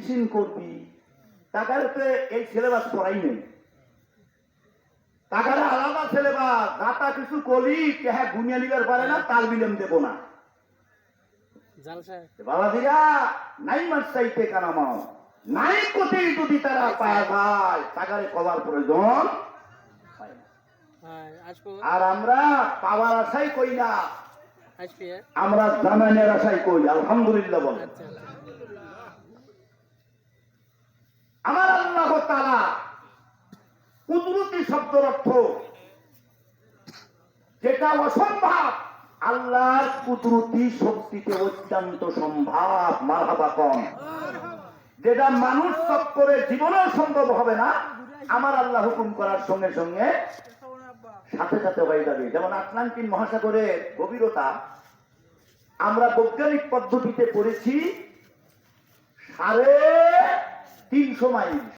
Medicine করবি, টাকাতে এই সিলেবাস পড়াই নেই। টাকার আলাদা সিলেবাস, দাতা কিছু কলি হ্যাঁ গুনিয়া নিবার পারে না, তাল বিলম দেব না। বাবাজিরা নাই মাস চাইতে কানামাও নাই কোটি যদি তারা পায় যায় টাকারে কবার প্রয়োজন। আর আমরা পাওয়ার আশাই কই না, আমরা জানানের আশাই কই। আলহামদুলিল্লাহ বল। আমার আল্লাহ তাআলা কুদরতি শব্দের অর্থ যেটা অসম্ভব, আল্লাহর কুদরতি শক্তিতে অত্যন্ত সম্ভব। মারহাবা কম। যেটা মানুষ চক্করে জীবনেও সম্ভব হবে না, আমার আল্লাহ হুকুম করার সঙ্গে সঙ্গে সাথে সাথে হয়ে যাবে। যেমন আটলান্টিক মহাসাগরের গভীরতা আমরা বৈজ্ঞানিক পদ্ধতিতে পড়েছি 350 মাইল।